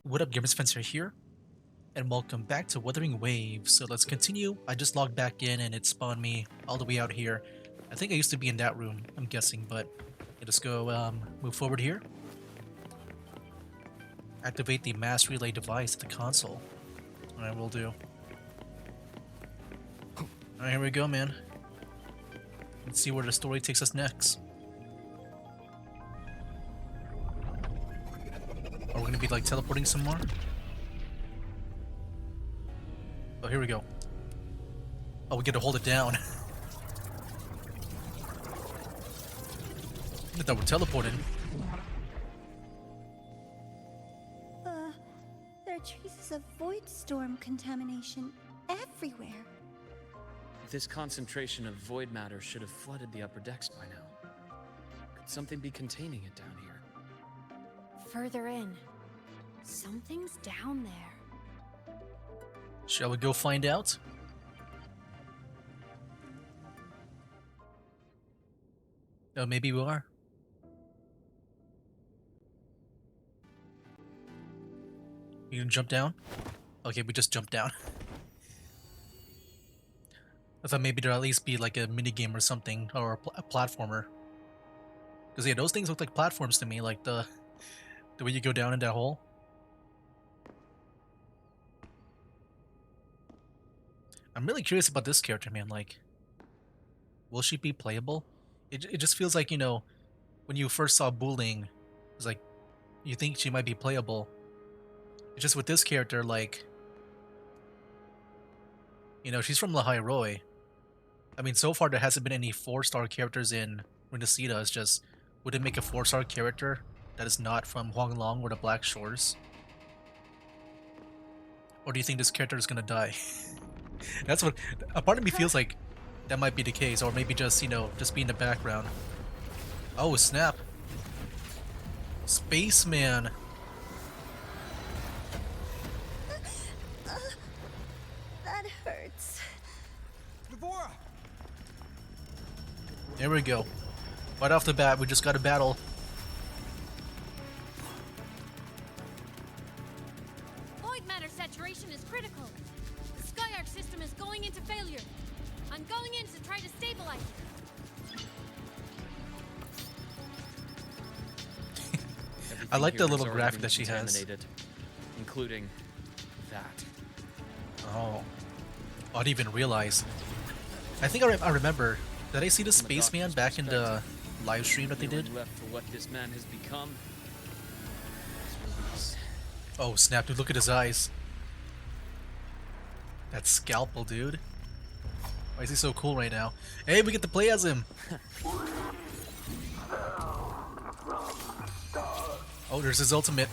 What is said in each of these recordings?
What up, Gamers Fence here, and welcome back to Wuthering Waves. So let's continue. I just logged back in and it spawned me all the way out here. I think I used to be in that room, I'm guessing, but let's go move forward here. Activate the mass relay device at the console. Alright, we'll do. Alright, here we go, man. Let's see where the story takes us next. Are we gonna be like teleporting some more? Oh, here we go. Oh, we get to hold it down. I thought we're teleporting. There are traces of void storm contamination everywhere. This concentration of void matter should have flooded the upper decks by now. Could something be containing it down here? Further in. Something's down there. Shall we go find out? Oh, maybe we are. You can jump down? Okay, we just jumped down. I thought maybe there'll at least be like a minigame or something, or a platformer. Because yeah, those things look like platforms to me, like the way you go down in that hole. I'm really curious about this character, man. Like, will she be playable? It just feels like, you know, when you first saw Booling, it's like, you think she might be playable. It's just with this character, like, you know, she's from Lahai Roi. I mean, so far there hasn't been any 4-star characters in Rindasita. It's just, would it make a 4-star character that is not from Huanglong or the Black Shores? Or do you think this character is gonna die? That's what a part of me feels like that might be the case, or maybe just, you know, just be in the background. Oh, snap. Spaceman. That hurts. There we go. Right off the bat, we just got a battle. Void matter saturation is critical. The Skyark system is going into failure. I'm going in to try to stabilize it. I like the Everything here little has already graphic been that she has. contaminated, including that. Oh. I didn't even realize. I think I remember. Did I see the spaceman back in the live stream that they did? Left for what this man has become. Oh snap, dude, look at his eyes. That scalpel, dude. Why is he so cool right now? Hey, we get to play as him! Oh, there's his ultimate.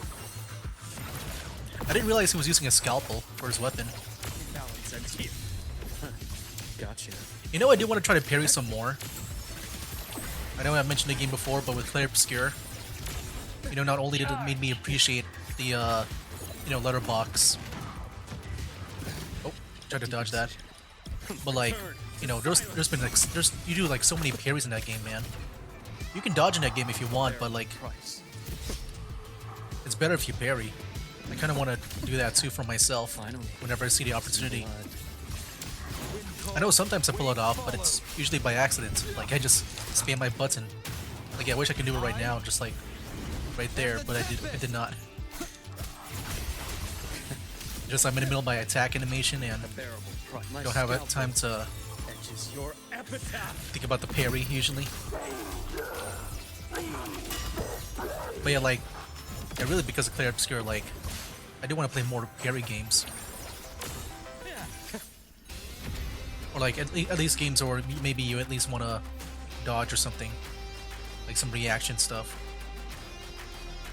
I didn't realize he was using a scalpel for his weapon. Gotcha. You know, I do want to try to parry some more. I know I've mentioned the game before, but with Claire Obscure, you know, not only did it make me appreciate the, you know, letterbox. Oh, tried to dodge that. But like, you know, there's been like, you do like so many parries in that game, man. You can dodge in that game if you want, but like, it's better if you parry. I kind of want to do that too for myself whenever I see the opportunity. I know sometimes I pull it off, but it's usually by accident. Like, I just spam my button. Like, I wish I could do it right now, just like right there, but I did not. Just I'm in the middle of my attack animation and don't have time to think about the parry usually. But yeah, like, yeah, really because of Claire Obscure, like, I do want to play more parry games. Or like at least games where maybe you at least want to dodge or something, like some reaction stuff.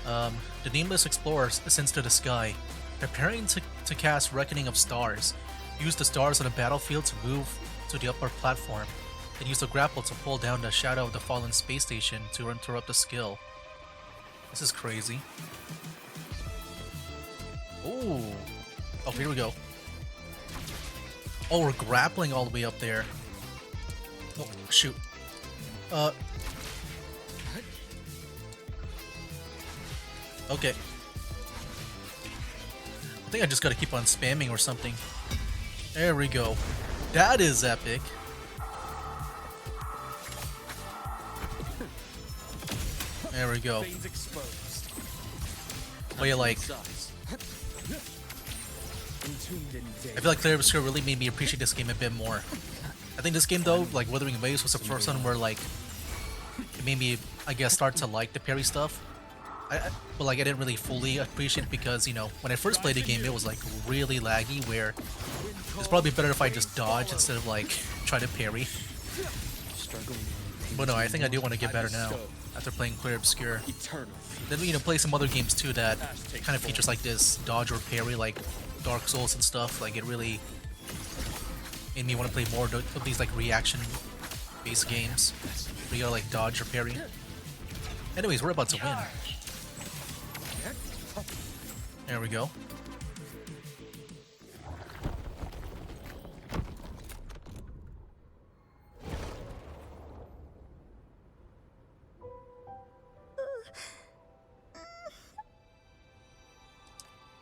The Nameless Explorer ascends to the sky, preparing to cast Reckoning of Stars. Use the stars on the battlefield to move to the upper platform, then use the grapple to pull down the shadow of the fallen space station to interrupt the skill. This is crazy. Ooh. Oh, here we go. Oh, we're grappling all the way up there. Oh, shoot. Okay. think I just gotta keep on spamming or something. There we go. That is epic. There we go. But yeah, like, I feel like Clair Obscure really made me appreciate this game a bit more. I think this game though, like Wuthering Waves, was the first one where like it made me, I guess, start to like the parry stuff. But like I didn't really fully appreciate it because, you know, when I first played the game, it was like really laggy. Where it's probably better if I just dodge instead of like try to parry. But no, I think I do want to get better now after playing Clair Obscure. Then we, you know, play some other games too that kind of features like this dodge or parry, like Dark Souls and stuff. Like it really made me want to play more of these like reaction-based games where you gotta like dodge or parry. Anyways, we're about to win. There we go.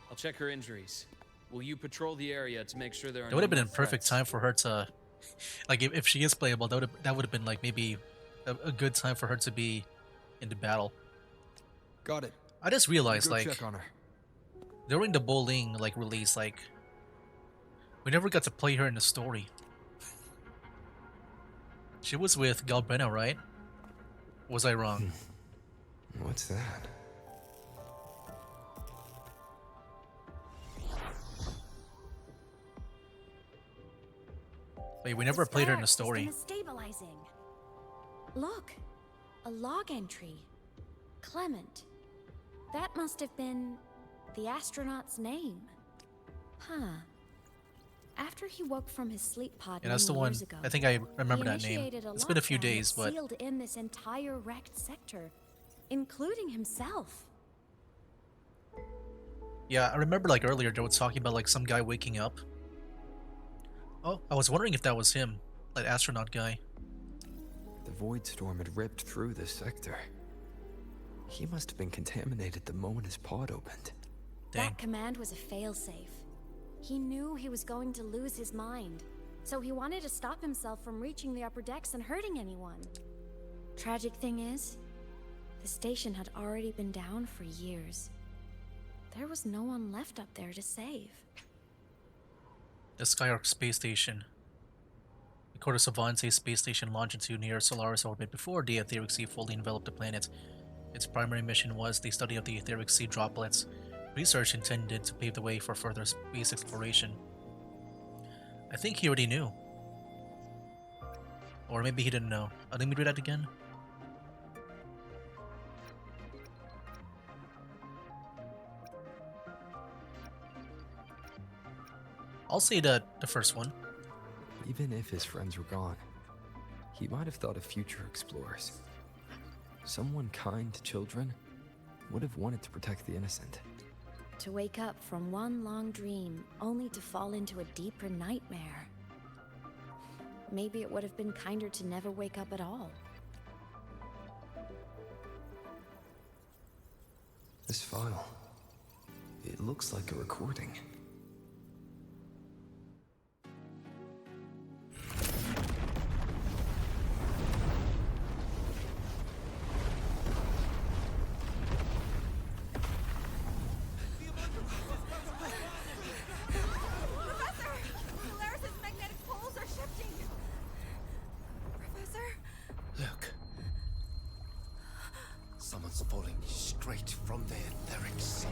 I'll check her injuries. Will you patrol the area to make sure there are It would have been a more perfect threats? time for her to, like, if she is playable, that would have been like maybe a good time for her to be in the battle. Got it. I just realized, Go like, check on her. during the bowling like release, like, we never got to play her in the story. She was with Galbrenna, right? Was I wrong? What's that? Wait, we never played her in the Skyark story. system is stabilizing. Look, a log entry. Clement. That must have been the astronaut's name. Huh. After he woke from his sleep pod Yeah, that's the many one. years ago, I think I remember he that name. initiated It's been a few lockdown days, that but sealed in this entire wrecked sector, including himself. yeah, I remember like earlier they were talking about like some guy waking up. Oh, I was wondering if that was him, that astronaut guy. The void storm had ripped through this sector. He must have been contaminated the moment his pod opened. Dang. That command was a failsafe. He knew he was going to lose his mind, so he wanted to stop himself from reaching the upper decks and hurting anyone. Tragic thing is, the station had already been down for years. There was no one left up there to save. The Skyark space station. Record of Savante space station longitude near Solaris orbit before the etheric sea fully enveloped the planet. Its primary mission was the study of the etheric sea droplets, research intended to pave the way for further space exploration. I think he already knew. Or maybe he didn't know. Let me read that again. I'll say the first one. Even if his friends were gone, he might have thought of future explorers. Someone kind to children would have wanted to protect the innocent. To wake up from one long dream, only to fall into a deeper nightmare. Maybe it would have been kinder to never wake up at all. This file, it looks like a recording. Look. Someone's falling straight from the etheric sea.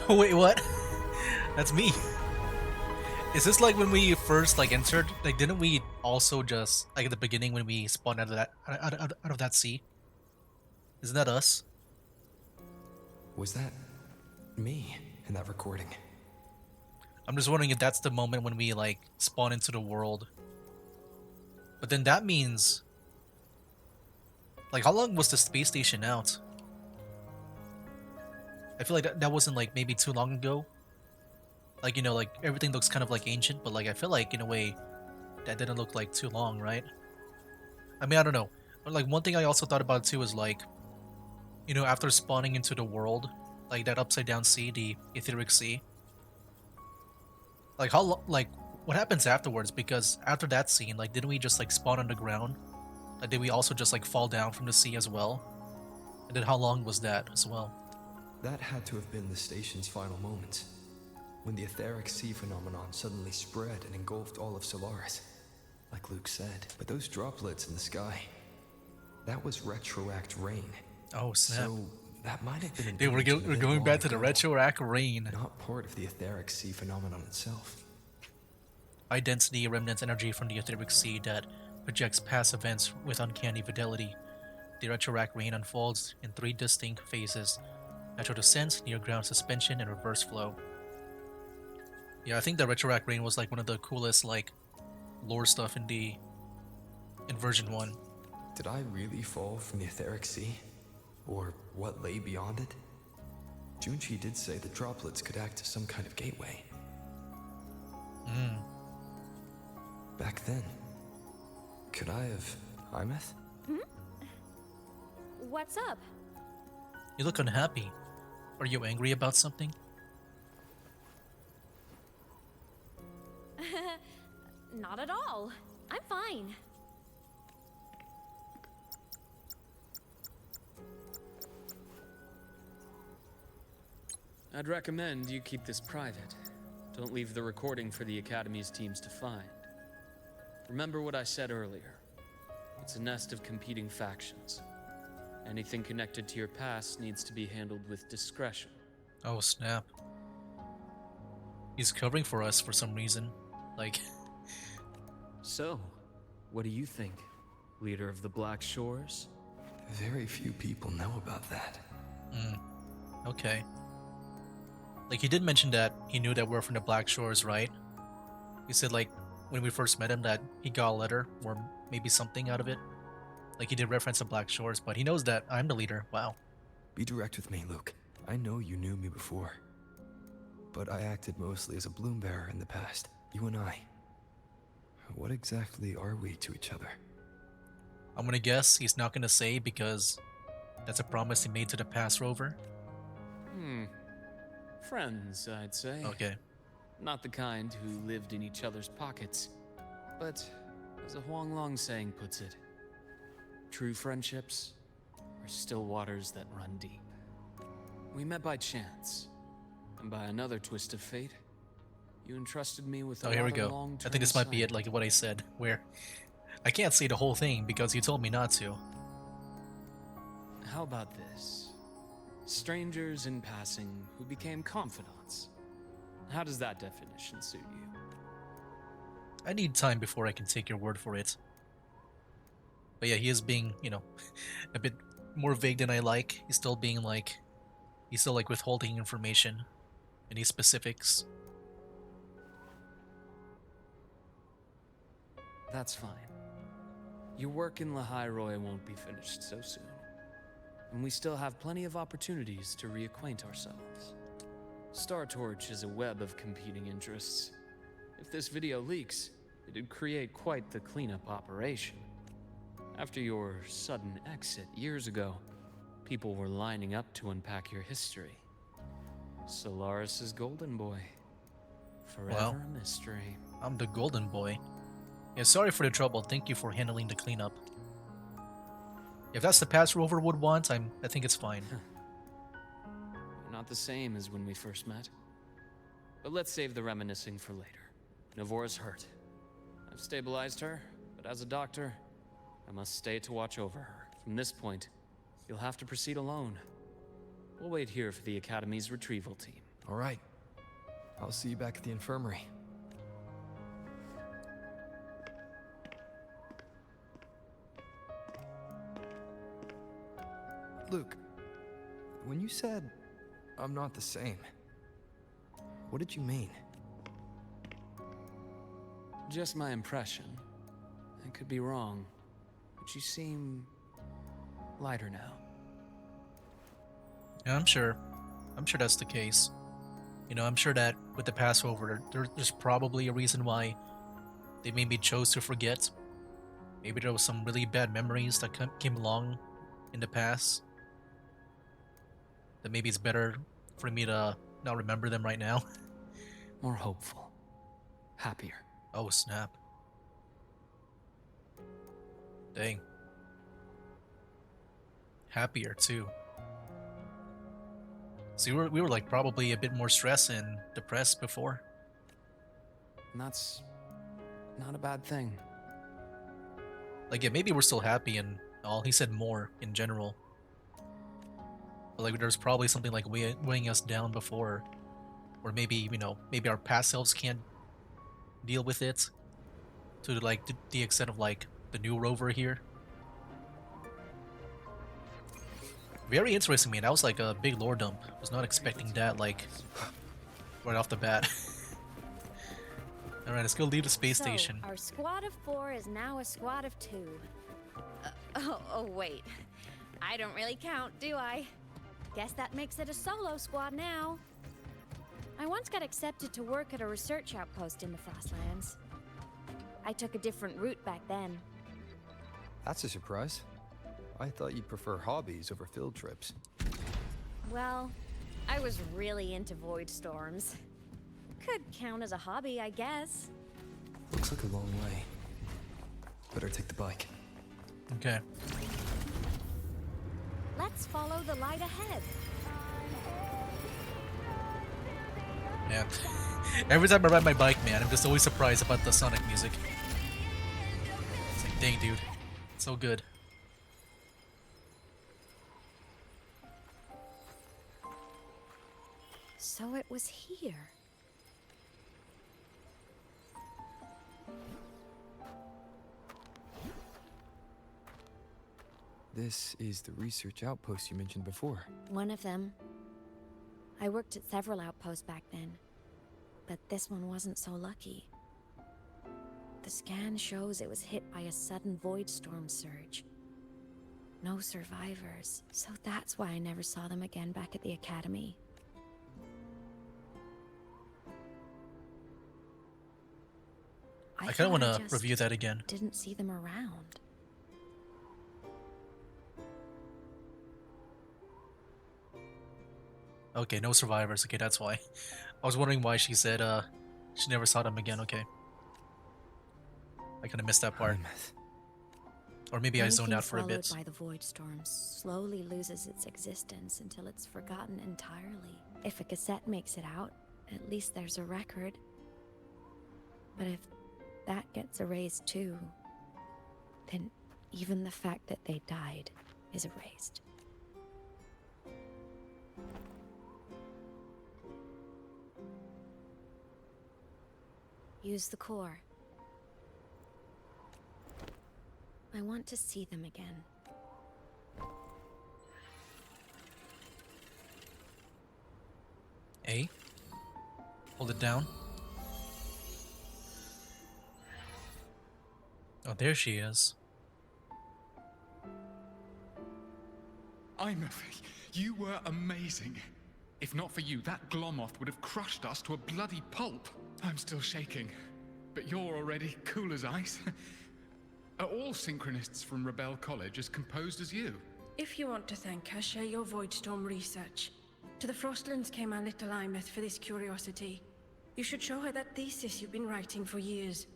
Wait, what? That's me. Is this like when we first like entered? Like, didn't we also just like at the beginning when we spawned out of that sea? Isn't that us? Was that me in that recording? I'm just wondering if that's the moment when we like spawn into the world. But then that means, like, how long was the space station out? I feel like that wasn't like maybe too long ago. Like, you know, like everything looks kind of like ancient, but like I feel like in a way that didn't look like too long, right? I mean, I don't know. But like one thing I also thought about too is like, You know, after spawning into the world, like that upside down sea, the etheric sea. Like like what happens afterwards? Because after that scene, like didn't we just like spawn on the ground? Like, did we also just like fall down from the sea as well? And then how long was that as well? That had to have been the station's final moments, when the etheric sea phenomenon suddenly spread and engulfed all of Solaris, like Luke said. But those droplets in the sky, that was retroact rain. Oh snap! So that might have been an Dude, image of we're it going long back to the ago, retroact rain. not part of the etheric sea phenomenon itself. High density remnants energy from the etheric sea that projects past events with uncanny fidelity. The retroact rain unfolds in 3 distinct phases: natural descent, near ground suspension, and reverse flow. Yeah, I think the retroact rain was like one of the coolest like lore stuff in version 1. Did I really fall from the etheric sea? Or what lay beyond it? Junchi did say the droplets could act as some kind of gateway. Back then, could I have... Aemeath? What's up? You look unhappy. Are you angry about something? Not at all. I'm fine. I'd recommend you keep this private. Don't leave the recording for the Academy's teams to find. Remember what I said earlier. It's a nest of competing factions. Anything connected to your past needs to be handled with discretion. Oh snap. He's covering for us for some reason. Like, So, what do you think, leader of the Black Shores? Very few people know about that. okay. Like, he did mention that he knew that we're from the Black Shores, right? He said, like, when we first met him that he got a letter, or maybe something out of it. Like, he did reference the Black Shores, but he knows that I'm the leader. Wow. Be direct with me, Luke. I know you knew me before. But I acted mostly as a bloom bearer in the past. You and I. What exactly are we to each other? I'm gonna guess he's not gonna say because that's a promise he made to the past rover. Friends, I'd say. Okay. Not the kind who lived in each other's pockets. But, as a Huanglong saying puts it, true friendships are still waters that run deep. We met by chance, and by another twist of fate, you entrusted me with a Oh, here we lot of go. long-term I think this might be it, assignment. like what I said, where I can't say the whole thing because you told me not to. How about this? Strangers in passing who became confidants. How does that definition suit you? I need time before I can take your word for it. But yeah, he is being, you know, a bit more vague than I like. He's still being like, he's still like withholding information, any specifics. That's fine. Your work in Lahairoi won't be finished so soon. And we still have plenty of opportunities to reacquaint ourselves. Star Torch is a web of competing interests. If this video leaks, it'd create quite the cleanup operation. After your sudden exit years ago, people were lining up to unpack your history. Solaris's golden boy. Forever Well. a mystery. I'm the golden boy. Yeah, sorry for the trouble. Thank you for handling the cleanup. If that's the past rover would want, I think it's fine. You're not the same as when we first met. But let's save the reminiscing for later. Navora's hurt. I've stabilized her, but as a doctor, I must stay to watch over her. From this point, you'll have to proceed alone. We'll wait here for the Academy's retrieval team. All right. I'll see you back at the infirmary. Luke, when you said, I'm not the same, what did you mean? Just my impression. I could be wrong, but you seem lighter now. Yeah, I'm sure. I'm sure that's the case. You know, I'm sure that with the Passover, there's probably a reason why they maybe chose to forget. Maybe there was some really bad memories that came along in the past. That maybe it's better for me to not remember them right now. More hopeful. Happier. Oh, snap. Dang. Happier, too. So we were like probably a bit more stressed and depressed before. And that's not a bad thing. Like, yeah, maybe we're still happy and all. He said more in general. But like, there's probably something like weighing us down before. Or maybe, you know, maybe our past selves can't deal with it. To like the extent of like the new rover here. Very interesting, man. That was like a big lore dump. Was not expecting that, like, right off the bat. Alright, let's go leave the space station. Our squad of 4 is now a squad of 2. Oh, wait. I don't really count, do I? Guess that makes it a solo squad now. I once got accepted to work at a research outpost in the Frostlands. I took a different route back then. That's a surprise. I thought you'd prefer hobbies over field trips. Well, I was really into void storms. Could count as a hobby, I guess. Looks like a long way. Better take the bike. Okay. Let's follow the light ahead. Man. Every time I ride my bike, man, I'm just always surprised about the Sonic music. It's like, dang, dude. It's so good. So it was here. This is the research outpost you mentioned before. One of them. I worked at several outposts back then, but this one wasn't so lucky. The scan shows it was hit by a sudden void storm surge. No survivors, so that's why I never saw them again back at the academy. I kind of want to review that again. Didn't see them around. Okay, no survivors. Okay, that's why. I was wondering why she said she never saw them again. Okay. I kind of missed that part. Or maybe I zoned out for a bit. Anything swallowed by the void storm slowly loses its existence until it's forgotten entirely. If a cassette makes it out, at least there's a record. But if that gets erased too, then even the fact that they died is erased. Use the core. I want to see them again. A. Hold it down. Oh, there she is. Aemeath, you were amazing. If not for you, that Glomoth would have crushed us to a bloody pulp. I'm still shaking, but you're already cool as ice. Are all synchronists from Rebel College as composed as you? If you want to thank us, share your Voidstorm research. To the Frostlands came our little Aemeath for this curiosity. You should show her that thesis you've been writing for years.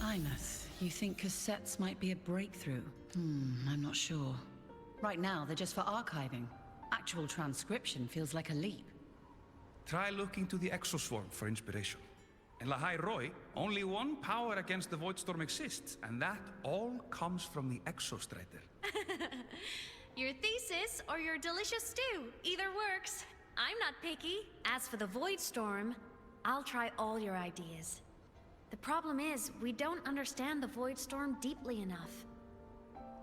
Aemeath, you think cassettes might be a breakthrough? I'm not sure. Right now, they're just for archiving. Actual transcription feels like a leap. Try looking to the exoswarm for inspiration. In Lahai Roi, only one power against the Voidstorm exists, and that all comes from the Exostrider. Your thesis or your delicious stew, either works. I'm not picky. As for the void storm, I'll try all your ideas. The problem is, we don't understand the void storm deeply enough.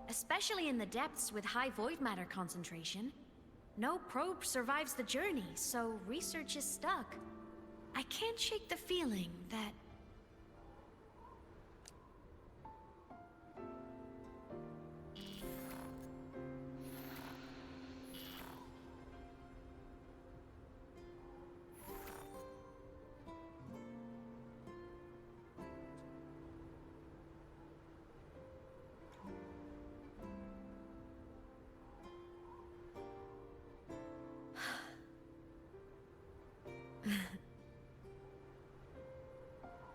Especially in the depths with high void matter concentration. No probe survives the journey, so research is stuck. I can't shake the feeling that...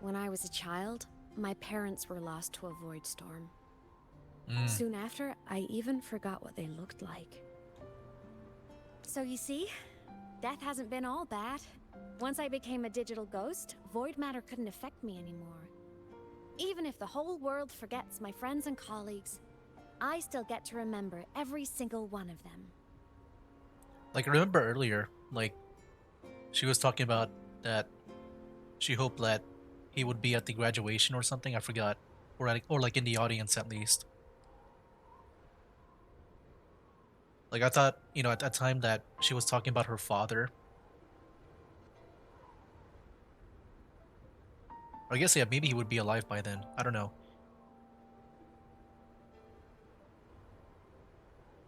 When I was a child, my parents were lost to a void storm. Mm. Soon after, I even forgot what they looked like. So you see, death hasn't been all bad. Once I became a digital ghost, void matter couldn't affect me anymore. Even if the whole world forgets my friends and colleagues, I still get to remember every single one of them. Like, I remember earlier, like, she was talking about that she hoped that he would be at the graduation or something, I forgot. Or like in the audience at least. Like, I thought, you know, at that time that she was talking about her father. Or I guess, yeah, maybe he would be alive by then. I don't know.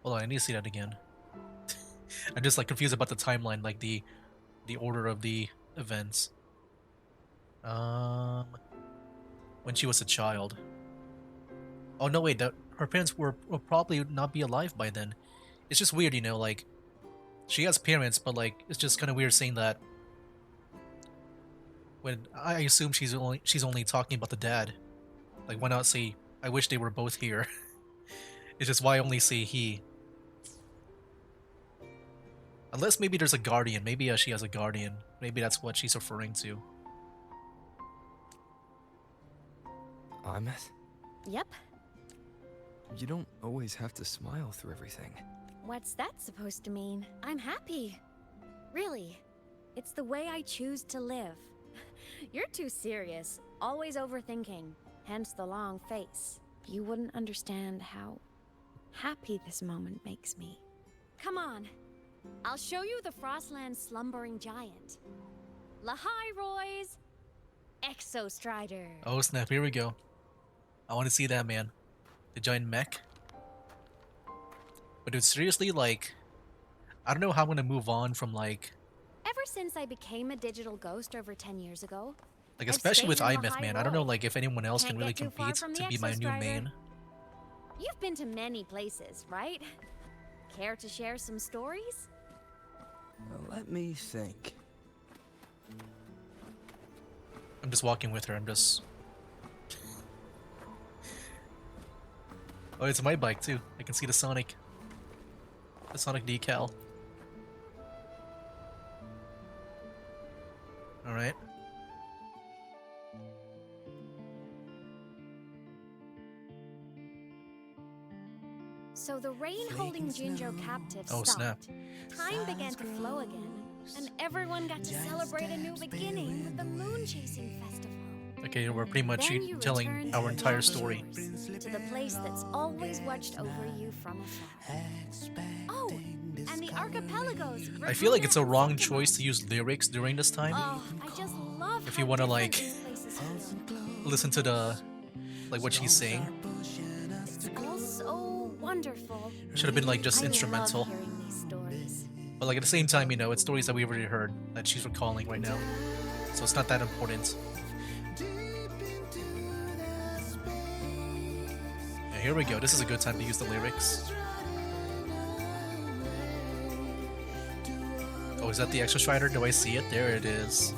Hold on, I need to see that again. I'm just like confused about the timeline, like the order of the events. When she was a child. Oh no, wait, her parents will probably not be alive by then. It's just weird, you know, like she has parents, but like it's just kind of weird saying that. When I assume she's only talking about the dad. Like, why not say I wish they were both here? It's just why only say he. Unless maybe there's a guardian. Maybe she has a guardian. Maybe that's what she's referring to. Aemeath, Yep. you don't always have to smile through everything. What's that supposed to mean? I'm happy. Really. It's the way I choose to live. You're too serious. Always overthinking. Hence the long face. You wouldn't understand how happy this moment makes me. Come on. I'll show you the Frostland slumbering giant. Lahai-Roy's Exostrider. Oh snap, here we go. I want to see that, man. The giant mech. But dude, seriously, like, I don't know how I'm gonna move on from like Ever since I became a digital ghost over 10 years ago, Like, I've especially with stayed in Aemeath, man. I don't know, like, if anyone else Can't can really get too far compete from to the be my new Exostrider. main. You've been to many places, right? Care to share some stories? Let me think. I'm just walking with her. I'm just... Oh, it's my bike, too. I can see the Sonic decal. Alright. So the rain holding Jinjo captive Oh, stopped. snap. Time began to flow again, and everyone got to celebrate a new beginning with the Moon Chasing Festival. Okay, we're pretty much Then you telling returned our to entire the story. shores, to the place that's always watched over you from afar. Oh, and the archipelagos. I feel like it's a Raguna and wrong Septima. choice to use lyrics during this time. Oh, I just love If how you want to, different like, these places feel. listen to the... like, what she's saying. It's all so wonderful. Should have been, like, just I instrumental. love hearing these stories. But, like, at the same time, you know, it's stories that we already heard that she's recalling right now. So it's not that important. Yeah, here we go. This is a good time to use the lyrics. Oh, is that the Exostrider? Do I see it? There it is.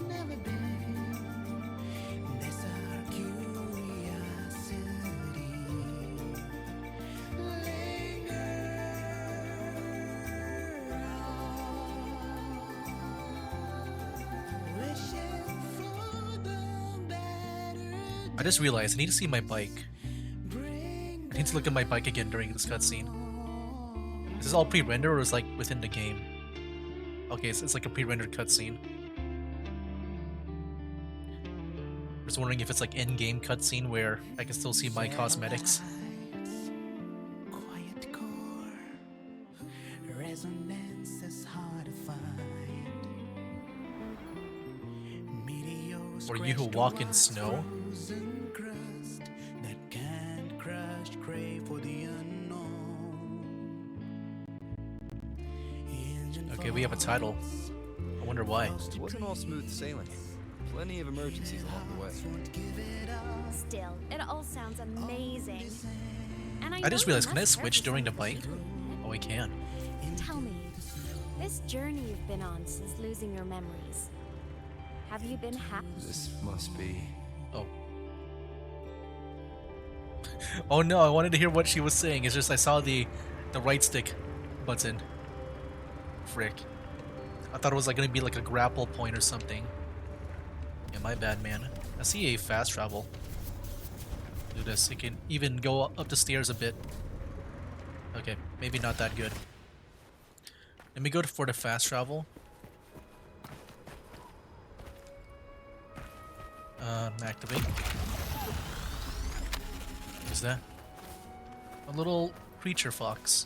I just realized I need to see my bike. I need to look at my bike again during this cutscene. Is this all pre-rendered or is it like within the game? Okay, it's like a pre-rendered cutscene. Just wondering if it's like in-game cutscene where I can still see my cosmetics. Quiet core, resonance is hard to find. Meteors Or you who walk in snow. frozen crust that can't crush, crave for the unknown. Okay, we have a title. I wonder why. It wasn't all smooth sailing. Plenty of emergencies along the way. Still, it all sounds amazing. And I just know you realized, can I must switch have during the something bike? to do with Oh, I can. it. Tell me, this journey you've been on since losing your memories, have you been happy? This must be... Oh, Oh no, I wanted to hear what she was saying. It's just I saw the right stick button. Frick. I thought it was like gonna be like a grapple point or something. Yeah, my bad, man. I see a fast travel. Do this. It can even go up the stairs a bit. Okay, maybe not that good. Let me go for the fast travel. Activate. What is that? A little creature fox.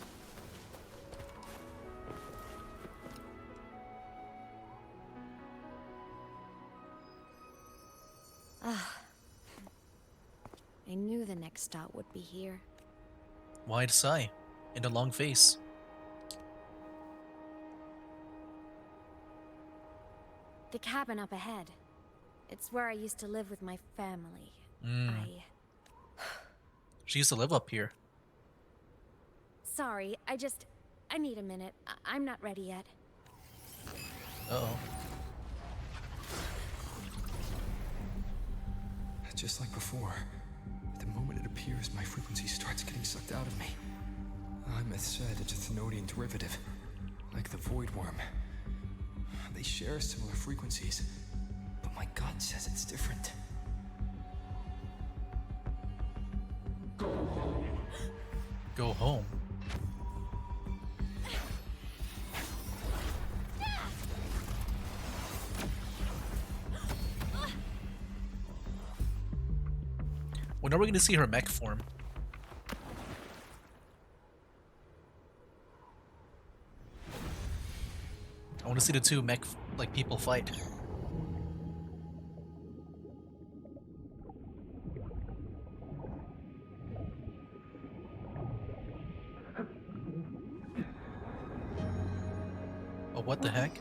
I knew the next stop would be here. Wide sigh and a long face. The cabin up ahead. It's where I used to live with my family. She used to live up here. Sorry, I need a minute. I'm not ready yet. Uh-oh. Just like before, the moment it appears, my frequency starts getting sucked out of me. Aemeath said it's a Thenodian derivative, like the Void Worm. They share similar frequencies, but my gut says it's different. Go home. When are we going to see her mech form? I want to see the two mech like people fight. Oh, what the heck?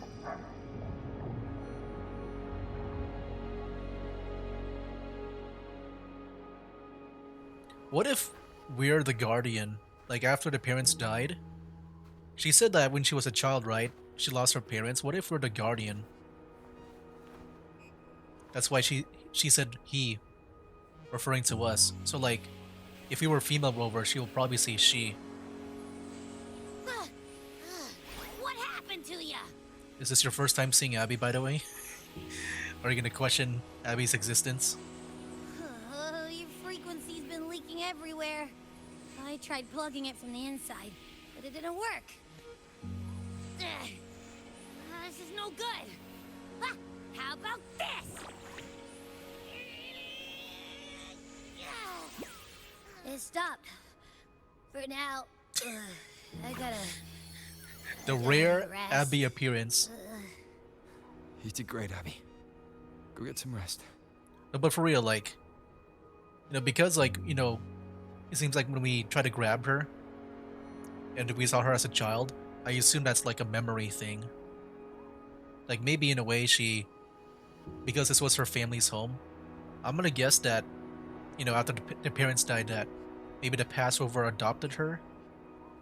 What if we're the Guardian? Like after the parents died? She said that when she was a child, right? She lost her parents. What if we're the Guardian? That's why she said he, referring to us. So like, if we were female rover, she will probably say she. What happened to ya? Is this your first time seeing Abby, by the way? Are you gonna question Abby's existence? Your frequency's been leaking everywhere. I tried plugging it from the inside, but it didn't work. This is no good. How about this? It stopped. For now, I gotta... The rare Abby appearance. You did great, Abby. Go get some rest. No, but for real, like, you know, because like, you know, it seems like when we try to grab her and we saw her as a child, I assume that's like a memory thing. Like maybe in a way because this was her family's home, I'm gonna guess that, you know, after the parents died, that maybe the Passover adopted her.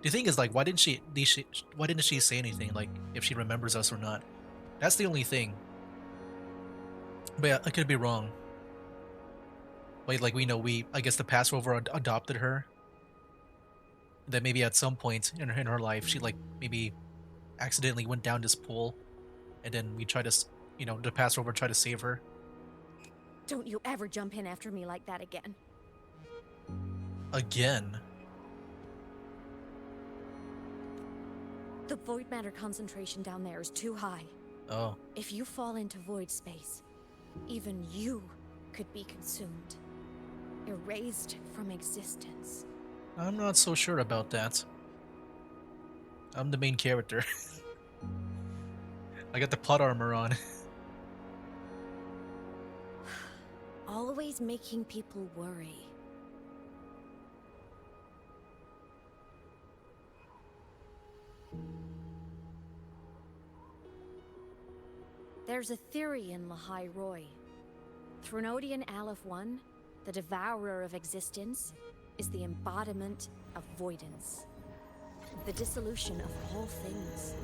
The thing is, like, why didn't she say anything, like, if she remembers us or not? That's the only thing. But yeah, I could be wrong. But like, I guess the Passover adopted her. That maybe at some point in her life, she like maybe accidentally went down this pool, and then we try to, you know, the Passover tried to save her. Don't you ever jump in after me like that again. Again? The void matter concentration down there is too high. Oh. If you fall into void space, even you could be consumed. Erased from existence. I'm not so sure about that. I'm the main character. I got the plot armor on. Always making people worry. There's a theory in Lahai Roy. Threnodian Aleph 1, the devourer of existence, is the embodiment of voidance. The dissolution of all things.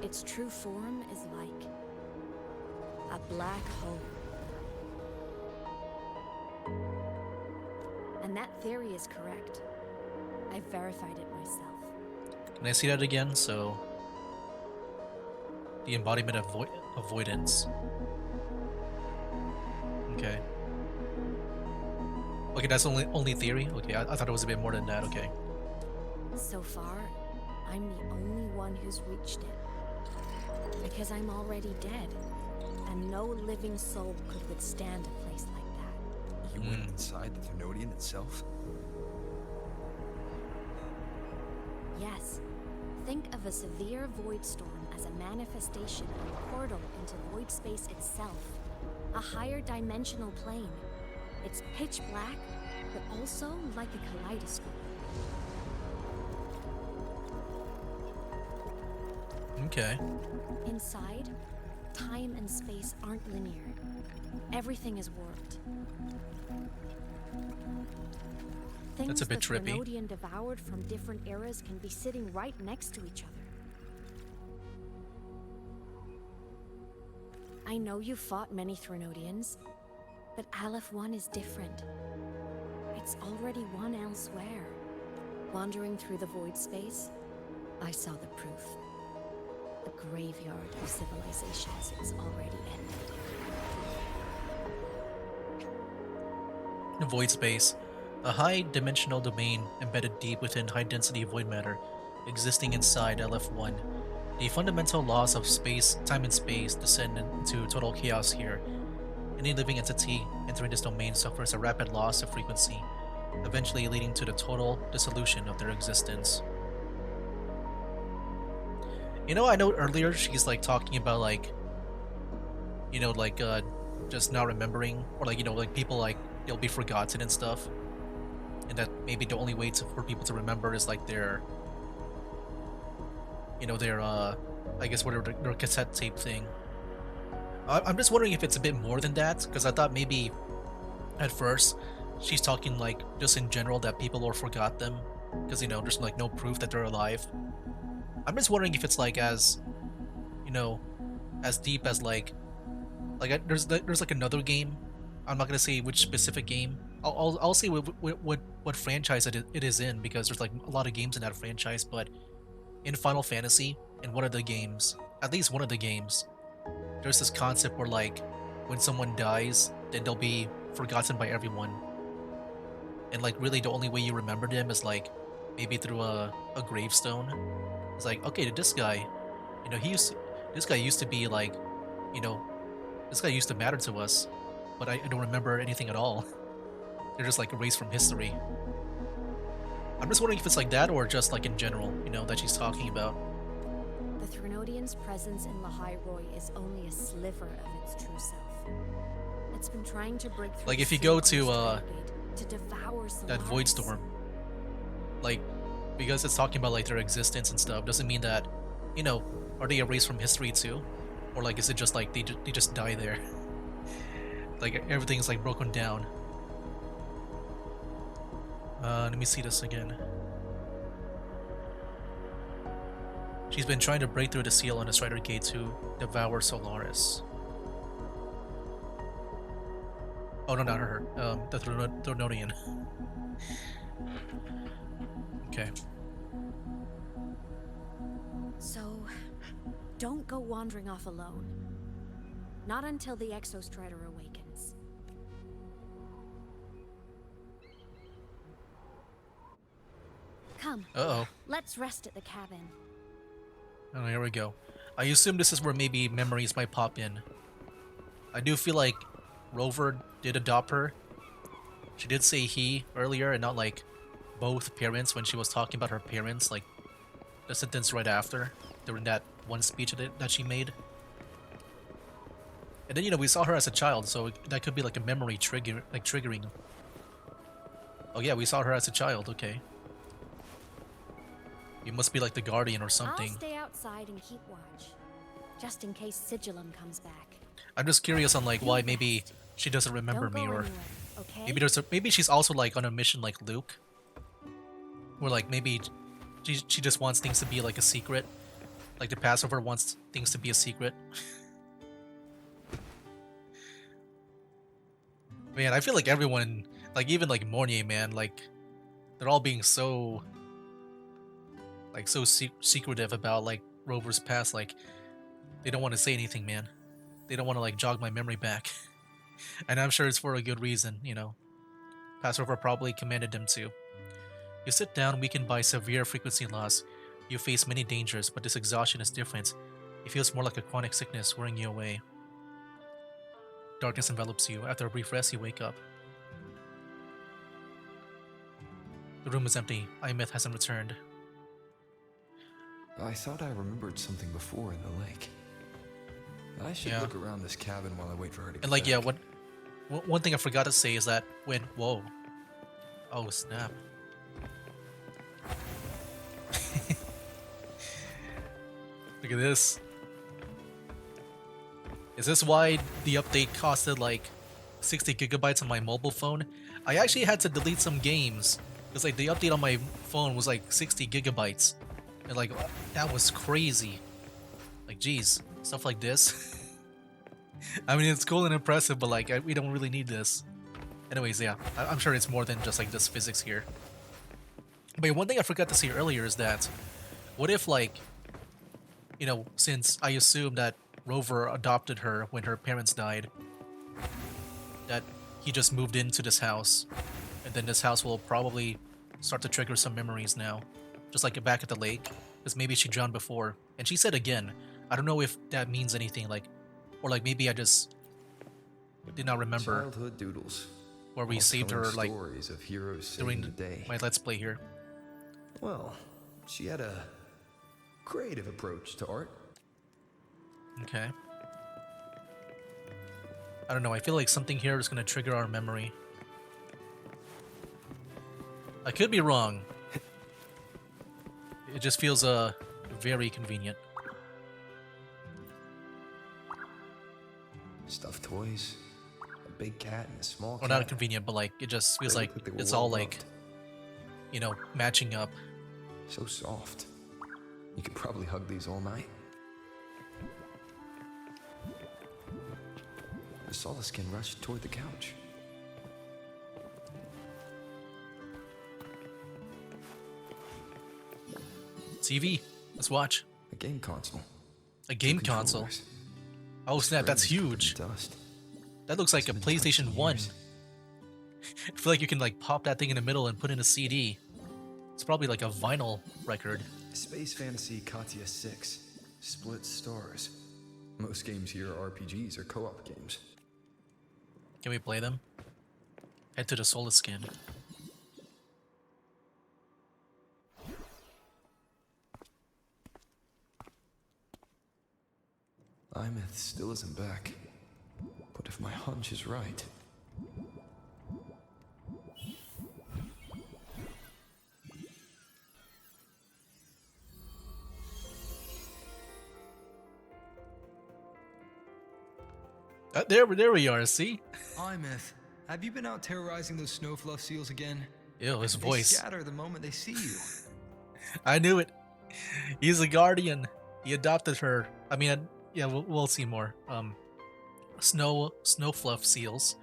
Its true form is like a black hole. And that theory is correct. I've verified it myself. Can I see that again? So, the embodiment of avoidance. Okay. Okay, that's only theory? Okay, I thought it was a bit more than that, okay. So far, I'm the only one who's reached it. Because I'm already dead, and no living soul could withstand a place like that. You went inside the Thermodian itself? Yes. Think of a severe void storm as a manifestation of a portal into void space itself. A higher dimensional plane. It's pitch black, but also like a kaleidoscope. Okay. Inside, time and space aren't linear. Everything is warped. Things That's a bit trippy. the Thermodian devoured from different eras can be sitting right next to each other. I know you fought many Thermodians, but Aleph 1 is different. It's already won elsewhere. Wandering through the void space, I saw the proof. The graveyard of civilizations is already ended. The void space. A high-dimensional domain embedded deep within high-density void matter, existing inside LF1. The fundamental laws of space, time and space descend into total chaos here. Any living entity entering this domain suffers a rapid loss of frequency, eventually leading to the total dissolution of their existence. You know, I know earlier she's like talking about like, you know, like just not remembering, or like, you know, like people like they'll be forgotten and stuff, and that maybe the only way for people to remember is like their, you know, their I guess whatever their cassette tape thing. I'm just wondering if it's a bit more than that, because I thought maybe at first she's talking like just in general that people will forgot them, because you know there's like no proof that they're alive. I'm just wondering if it's like as, you know, as deep as like there's like another game. I'm not gonna say which specific game. I'll say what franchise it is in, because there's like a lot of games in that franchise. But in Final Fantasy, in one of the games, at least one of the games, there's this concept where like when someone dies, then they'll be forgotten by everyone, and like really the only way you remember them is like maybe through a gravestone. It's like, okay, this guy, you know, this guy used to be like, you know, this guy used to matter to us, but I don't remember anything at all. They're just like erased from history. I'm just wondering if it's like that or just like in general, you know, that she's talking about. The Thermodian's presence in Lahai Roy is only a sliver of its true self. It's been trying to break through. Like if you go to devour that void storm, like, because it's talking about like their existence and stuff, doesn't mean that, you know, are they erased from history too, or like is it just like they just die there? Like everything's like broken down. Let me see this again. She's been trying to break through the seal on the Strider Gate to devour Solaris. Oh no, not her. The Thermodian. Okay. So, don't go wandering off alone. Not until the Exostrider awakens. Come. Uh-oh. Let's rest at the cabin. Oh, here we go. I assume this is where maybe memories might pop in. I do feel like Rover did adopt her. She did say he earlier and not like both parents when she was talking about her parents, like the sentence right after, during that one speech that she made. And then, you know, we saw her as a child, so that could be like a memory triggering. Oh yeah, we saw her as a child, okay. You must be like the guardian or something. I'll stay outside and keep watch, just in case Sigillum comes back. I'm just curious on like why maybe she doesn't remember me, or okay? maybe she's also like on a mission like Luke, or like maybe she just wants things to be like a secret, like the Passover wants things to be a secret. Man, I feel like everyone Like even like Mornier, man, like they're all being so secretive about like Rover's past. Like they don't want to say anything, man. They don't want to like jog my memory back. And I'm sure it's for a good reason, you know. Past Rover probably commanded them to. You sit down, weakened by severe frequency loss. You face many dangers, but this exhaustion is different. It feels more like a chronic sickness wearing you away. Darkness envelops you. After a brief rest, you wake up. The room is empty. Aemeath hasn't returned. I thought I remembered something before in the lake. I should look around this cabin while I wait for her to get And like, back. yeah, one thing I forgot to say is that when... Whoa. Oh, snap. Look at this. Is this why the update costed like 60 gigabytes on my mobile phone? I actually had to delete some games because like the update on my phone was like 60 gigabytes. And like, that was crazy. Like, geez, stuff like this. I mean, it's cool and impressive, but like, we don't really need this. Anyways, yeah, I'm sure it's more than just like this physics here. But one thing I forgot to say earlier is that, what if like, you know, since I assume that Rover adopted her when her parents died, that he just moved into this house, and then this house will probably start to trigger some memories now, just like back at the lake, because maybe she drowned before, and she said again. I don't know if that means anything, like, or like maybe I just did not remember Childhood doodles. where we all saved her telling like stories of heroes during saving the day. my Let's Play here. Well, she had a creative approach to art. Okay. I don't know, I feel like something here is going to trigger our memory. I could be wrong. It just feels very convenient. Stuffed toys, a big cat and a small Well, cat. not convenient, but like it just feels They like look they were it's well all like, loved. you know, matching up. So soft. You could probably hug these all night. I saw the skin rush toward the couch. TV. Let's watch. A game console. A game Two console. controllers. Oh snap, that's Screen is covered in huge. Dust. That looks like a It's been touched PlayStation in 1. years. I feel like you can like pop that thing in the middle and put in a CD. It's probably like a vinyl record. Space Fantasy Katia 6. Split stars. Most games here are RPGs or co-op games. Can we play them? Head to the Solar Skin. Aemeath still isn't back. But if my hunch is right... There we are, see? Aemeath, have you been out terrorizing those snowfluff seals again? Ew, his They voice. scatter the moment they see you. I knew it. He's a guardian. He adopted her. I mean, yeah, we'll see more. Snowfluff seals.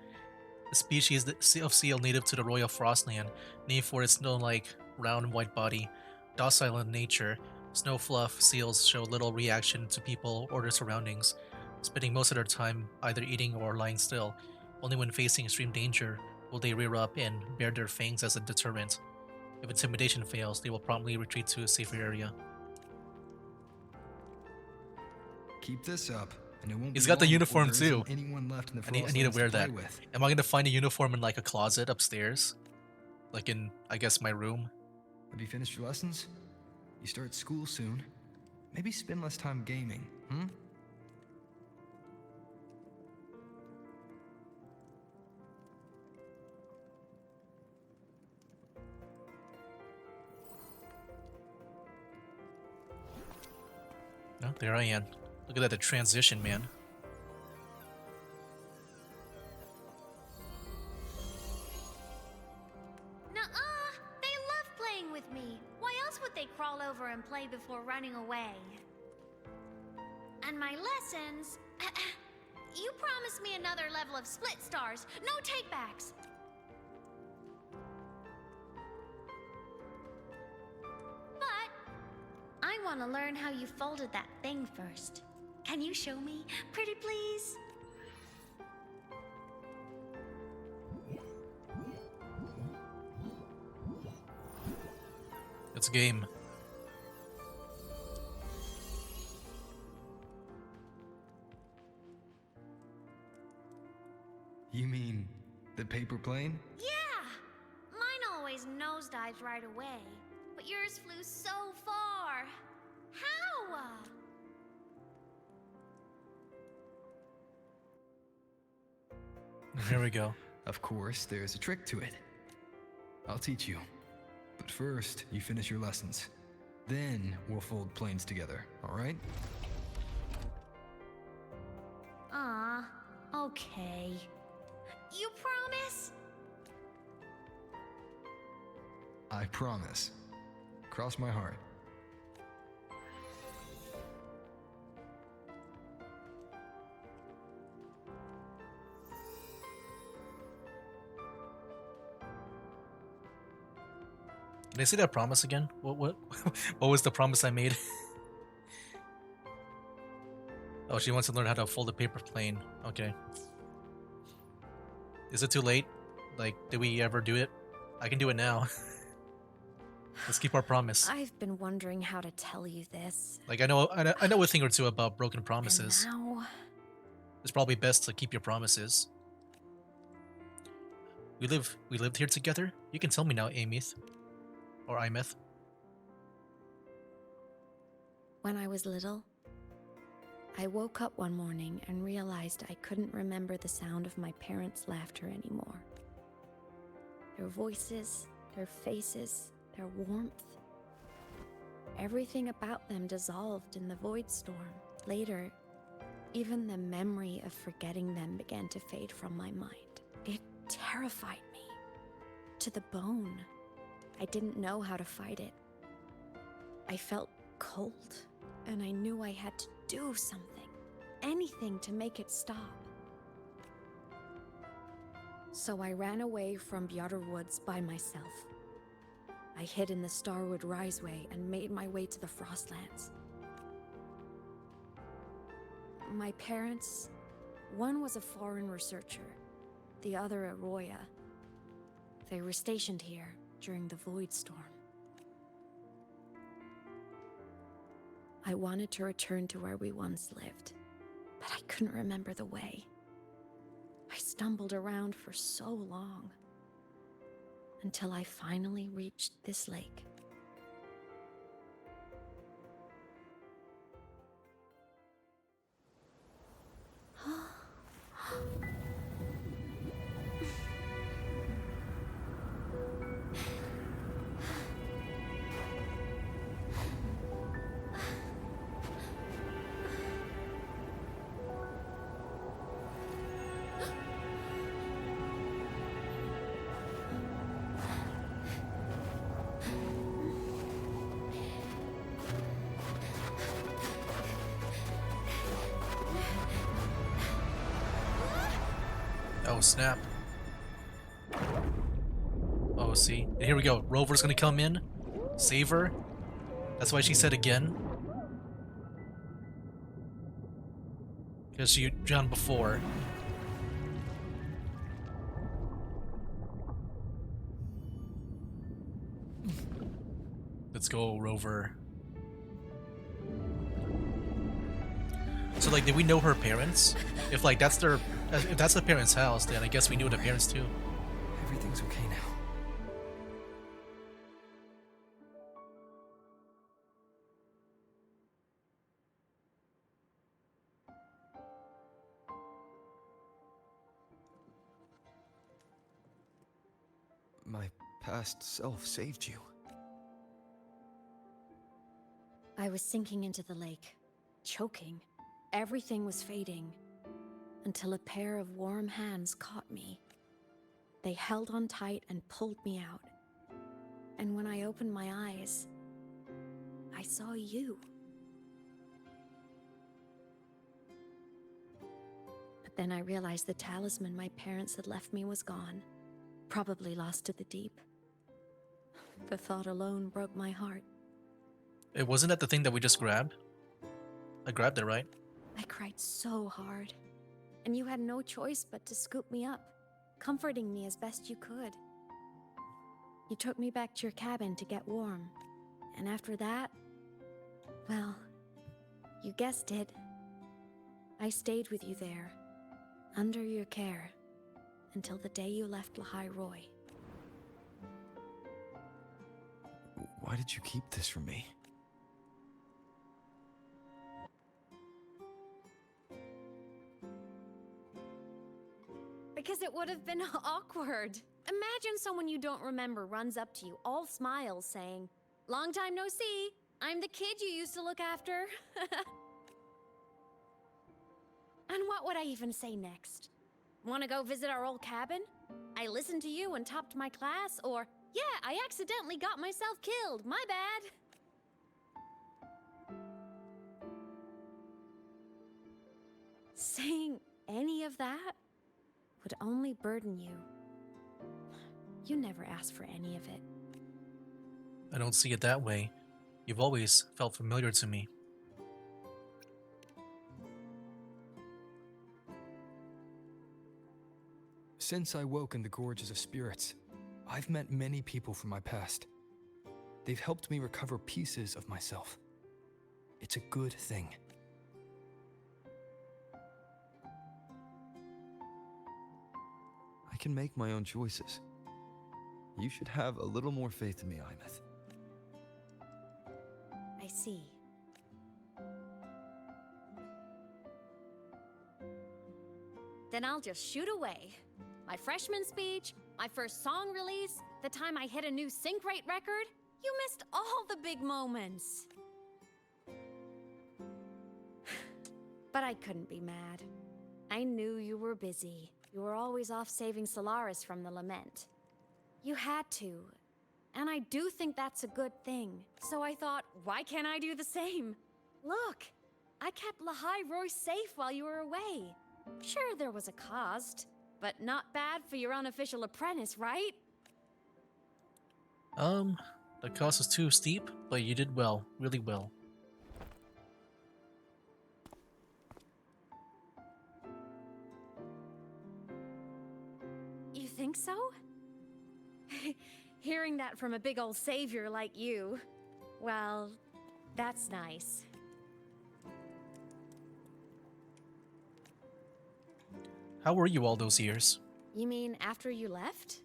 A species of seal native to the Royal Frostland, named for its snow-like, round white body. Docile in nature, snowfluff seals show little reaction to people or their surroundings, spending most of their time either eating or lying still. Only when facing extreme danger will they rear up and bare their fangs as a deterrent. If intimidation fails, they will promptly retreat to a safer area. Keep this up, and it won't He's be got the long uniform before there too. isn't anyone left in the I need to Frostlands wear play that. with. Am I gonna find a uniform in like a closet upstairs? Like in, I guess, my room? Have you finished your lessons? You start school soon. Maybe spend less time gaming, hmm? Oh, there I am. Look at that, the transition, man. Nuh-uh! They love playing with me. Why else would they crawl over and play before running away? And my lessons... You promised me another level of split stars. No takebacks. want to learn how you folded that thing first. Can you show me? Pretty please? It's game. You mean the paper plane? Yeah! Mine always nosedives right away, but yours flew so far. How? Here we go. Of course, there's a trick to it. I'll teach you. But first, you finish your lessons. Then we'll fold planes together, alright? Aw, okay. You promise? I promise. Cross my heart. Did I see that promise again? What what was the promise I made? Oh, she wants to learn how to fold a paper plane. Okay. Is it too late? Like, did we ever do it? I can do it now. Let's keep our promise. I've been wondering how to tell you this. Like, I know a thing or two about broken promises. And now... It's probably best to keep your promises. We lived here together? You can tell me now, Aemeath. Or Aemeath. When I was little, I woke up one morning and realized I couldn't remember the sound of my parents' laughter anymore. Their voices, their faces, their warmth. Everything about them dissolved in the void storm. Later, even the memory of forgetting them began to fade from my mind. It terrified me to the bone. I didn't know how to fight it. I felt cold, and I knew I had to do something, anything to make it stop. So I ran away from Bjotr Woods by myself. I hid in the Starwood Riseway and made my way to the Frostlands. My parents, one was a foreign researcher, the other a Roya. They were stationed here during the Void Storm. I wanted to return to where we once lived, but I couldn't remember the way. I stumbled around for so long, until I finally reached this lake. Oh, snap. Oh, see? And here we go. Rover's gonna come in. Save her. That's why she said again. Because she drowned before. Let's go, Rover. So, like, did we know her parents? If, like, that's their... If that's the parents' house, then I guess we knew the parents, too. Everything's okay now. My past self saved you. I was sinking into the lake, choking. Everything was fading, until a pair of warm hands caught me. They held on tight and pulled me out. And when I opened my eyes, I saw you. But then I realized the talisman my parents had left me was gone, probably lost to the deep. The thought alone broke my heart. It wasn't that the thing that we just grabbed? I grabbed it, right? I cried so hard, and you had no choice but to scoop me up, comforting me as best you could. You took me back to your cabin to get warm, and after that, well, you guessed it. I stayed with you there, under your care, until the day you left Lahai Roy. Why did you keep this from me? Because it would have been awkward. Imagine someone you don't remember runs up to you, all smiles, saying, "Long time no see. I'm the kid you used to look after." And what would I even say next? Want to go visit our old cabin? I listened to you and topped my class, or, yeah, I accidentally got myself killed. My bad. Saying any of that would only burden you. You never asked for any of it. I don't see it that way. You've always felt familiar to me. Since I woke in the Gorges of Spirits, I've met many people from my past. They've helped me recover pieces of myself. It's a good thing. I can make my own choices. You should have a little more faith in me, Aemeath. I see. Then I'll just shoot away. My freshman speech, my first song release, the time I hit a new sync rate record. You missed all the big moments. But I couldn't be mad. I knew you were busy. You were always off saving Solaris from the lament. You had to. And I do think that's a good thing. So I thought, why can't I do the same? Look, I kept Lahai Roy safe while you were away. Sure, there was a cost, but not bad for your unofficial apprentice, right? The cost is too steep, but you did well, really well. You think so? Hearing that from a big old savior like you, well, that's nice. How were you all those years? You mean after you left?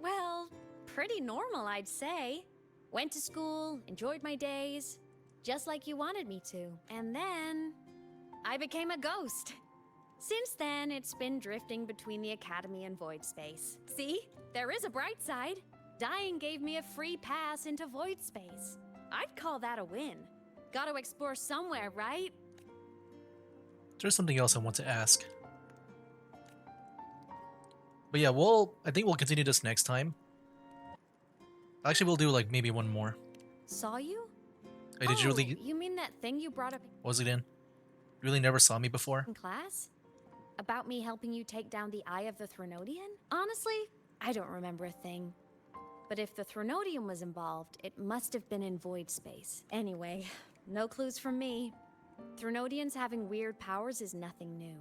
Well, pretty normal, I'd say. Went to school, enjoyed my days, just like you wanted me to. And then, I became a ghost. Since then, it's been drifting between the Academy and Void Space. See? There is a bright side. Dying gave me a free pass into Void Space. I'd call that a win. Gotta explore somewhere, right? There's something else I want to ask. But yeah, I think we'll continue this next time. Actually, we'll do like maybe one more. Saw you? Hey, did you really... You mean that thing you brought up What was it in? You really never saw me before? in class? About me helping you take down the Eye of the Threnodian? Honestly, I don't remember a thing. But if the Threnodian was involved, it must have been in Void Space. Anyway, no clues from me. Threnodians having weird powers is nothing new.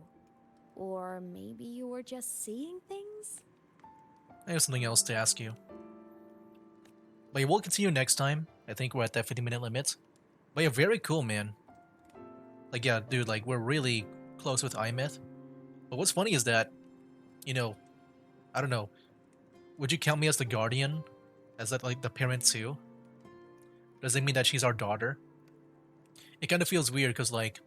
Or maybe you were just seeing things? I have something else to ask you. But yeah, we'll continue next time. I think we're at that 50-minute limit. But yeah, very cool, man. Like, yeah, dude, like, we're really close with Aemeath. But what's funny is that, you know, I don't know. Would you count me as the guardian? As that, like, the parent too? Does it mean that she's our daughter? It kind of feels weird because, like,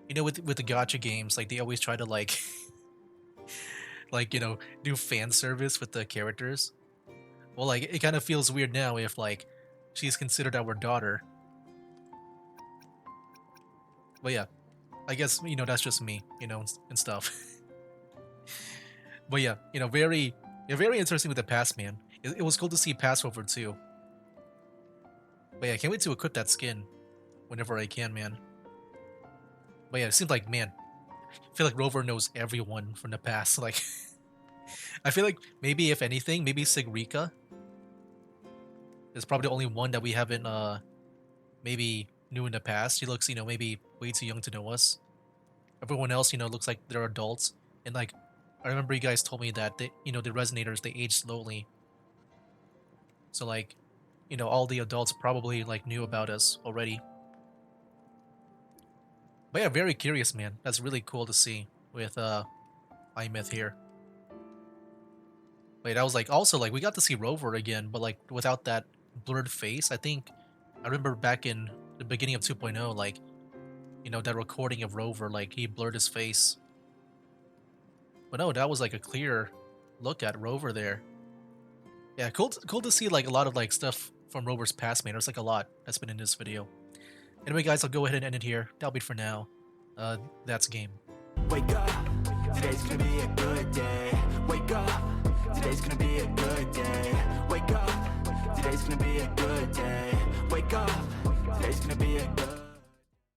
you know, with the gacha games, like, they always try to, like, like, you know, do fan service with the characters. Well, like, it kind of feels weird now if, like, she's considered our daughter. But yeah, I guess, you know, that's just me, you know, and stuff. But yeah, you know, very interesting with the past, man. It was cool to see Passover too. But yeah, I can't wait to equip that skin whenever I can, man. But yeah, it seems like, man, I feel like Rover knows everyone from the past. Like, I feel like maybe, if anything, maybe Sigrika is probably the only one that we haven't maybe knew in the past. He looks, you know, maybe way too young to know us. Everyone else, you know, looks like they're adults. And like, I remember you guys told me that they, you know, the resonators, they age slowly. So like, you know, all the adults probably like knew about us already. But yeah, very curious, man. That's really cool to see with Aemeath here. Wait, I was like, also like we got to see Rover again, but like without that blurred face. I think I remember back in the beginning of 2.0, like, you know, that recording of Rover, like he blurred his face. But no, that was like a clear look at Rover there. Yeah, cool to see like a lot of like stuff from Rover's past, man. There's like a lot that's been in this video. Anyway, guys, I'll go ahead and end it here. That'll be it for now. That's game. Wake up, today's gonna be a good day.